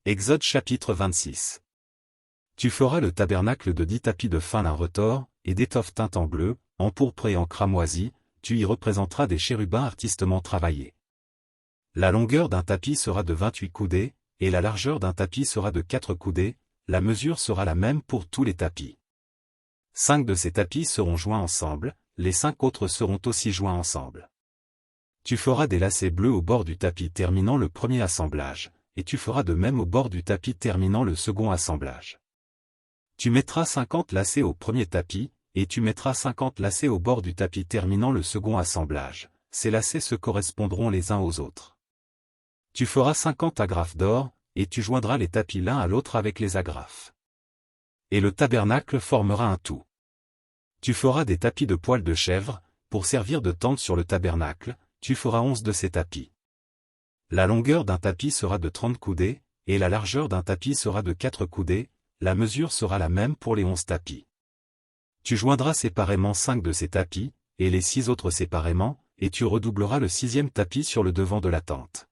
Exode chapitre 26. Tu feras le tabernacle de 10 tapis de fin lin retors, et d'étoffe teinte en bleu, en pourpre et en cramoisi, tu y représenteras des chérubins artistement travaillés. La longueur d'un tapis sera de 28 coudées, et la largeur d'un tapis sera de 4 coudées, la mesure sera la même pour tous les tapis. 5 de ces tapis seront joints ensemble, les 5 autres seront aussi joints ensemble. Tu feras des lacets bleus au bord du tapis terminant le premier assemblage, et tu feras de même au bord du tapis terminant le second assemblage. Tu mettras 50 lacets au premier tapis, et tu mettras 50 lacets au bord du tapis terminant le second assemblage, ces lacets se correspondront les uns aux autres. Tu feras 50 agrafes d'or, et tu joindras les tapis l'un à l'autre avec les agrafes. Et le tabernacle formera un tout. Tu feras des tapis de poils de chèvre, pour servir de tente sur le tabernacle, tu feras 11 de ces tapis. La longueur d'un tapis sera de 30 coudées, et la largeur d'un tapis sera de 4 coudées, la mesure sera la même pour les 11 tapis. Tu joindras séparément 5 de ces tapis, et les 6 autres séparément, et tu redoubleras le 6e tapis sur le devant de la tente.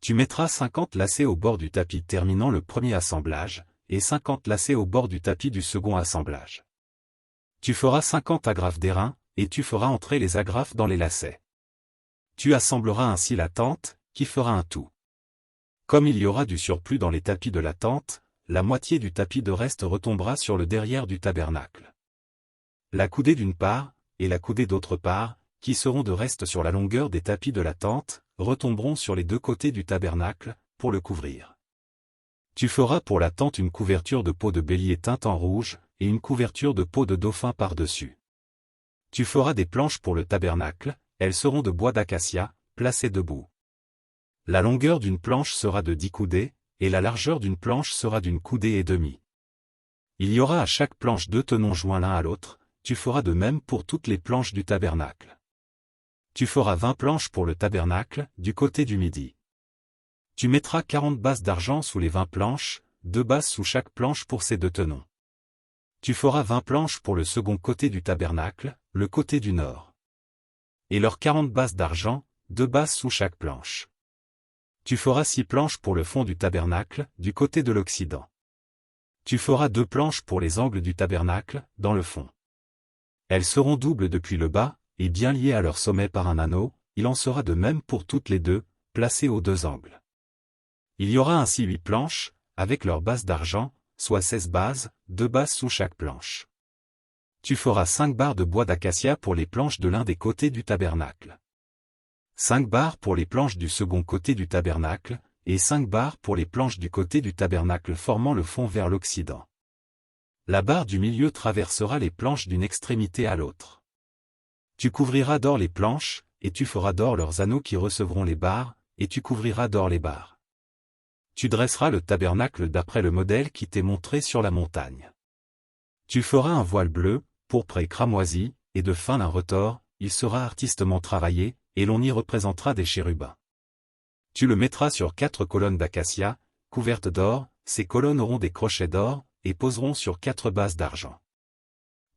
Tu mettras 50 lacets au bord du tapis terminant le premier assemblage, et 50 lacets au bord du tapis du second assemblage. Tu feras 50 agrafes d'airain, et tu feras entrer les agrafes dans les lacets. Tu assembleras ainsi la tente, qui fera un tout. Comme il y aura du surplus dans les tapis de la tente, la moitié du tapis de reste retombera sur le derrière du tabernacle. La coudée d'une part, et la coudée d'autre part, qui seront de reste sur la longueur des tapis de la tente, retomberont sur les deux côtés du tabernacle, pour le couvrir. Tu feras pour la tente une couverture de peau de bélier teinte en rouge, et une couverture de peau de dauphin par-dessus. Tu feras des planches pour le tabernacle, elles seront de bois d'acacia, placées debout. La longueur d'une planche sera de 10 coudées, et la largeur d'une planche sera d'une coudée et demie. Il y aura à chaque planche 2 tenons joints l'un à l'autre, tu feras de même pour toutes les planches du tabernacle. Tu feras 20 planches pour le tabernacle, du côté du midi. Tu mettras 40 bases d'argent sous les 20 planches, 2 bases sous chaque planche pour ces 2 tenons. Tu feras 20 planches pour le second côté du tabernacle, le côté du nord. Et leurs 40 bases d'argent, 2 bases sous chaque planche. Tu feras 6 planches pour le fond du tabernacle, du côté de l'occident. Tu feras 2 planches pour les angles du tabernacle, dans le fond. Elles seront doubles depuis le bas, et bien liées à leur sommet par un anneau, il en sera de même pour toutes les deux, placées aux 2 angles. Il y aura ainsi 8 planches, avec leurs bases d'argent, soit 16 bases, 2 bases sous chaque planche. Tu feras 5 barres de bois d'acacia pour les planches de l'un des côtés du tabernacle. 5 barres pour les planches du second côté du tabernacle, et 5 barres pour les planches du côté du tabernacle formant le fond vers l'occident. La barre du milieu traversera les planches d'une extrémité à l'autre. Tu couvriras d'or les planches, et tu feras d'or leurs anneaux qui recevront les barres, et tu couvriras d'or les barres. Tu dresseras le tabernacle d'après le modèle qui t'est montré sur la montagne. Tu feras un voile bleu, pourpre et cramoisi, et de fin lin retors, il sera artistement travaillé, et l'on y représentera des chérubins. Tu le mettras sur 4 colonnes d'acacia, couvertes d'or, ces colonnes auront des crochets d'or, et poseront sur 4 bases d'argent.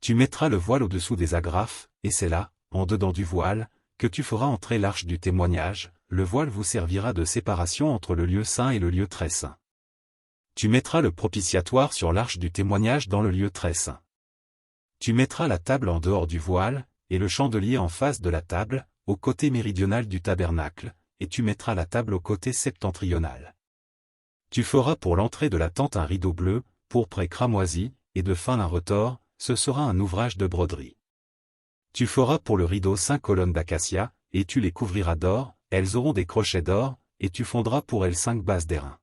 Tu mettras le voile au-dessous des agrafes, et c'est là, en dedans du voile, que tu feras entrer l'arche du témoignage, le voile vous servira de séparation entre le lieu saint et le lieu très saint. Tu mettras le propitiatoire sur l'arche du témoignage dans le lieu très saint. Tu mettras la table en dehors du voile, et le chandelier en face de la table, au côté méridional du tabernacle, et tu mettras la table au côté septentrional. Tu feras pour l'entrée de la tente un rideau bleu, pourpre et cramoisi, et de fin lin retors, ce sera un ouvrage de broderie. Tu feras pour le rideau 5 colonnes d'acacia, et tu les couvriras d'or, elles auront des crochets d'or, et tu fondras pour elles 5 bases d'airain.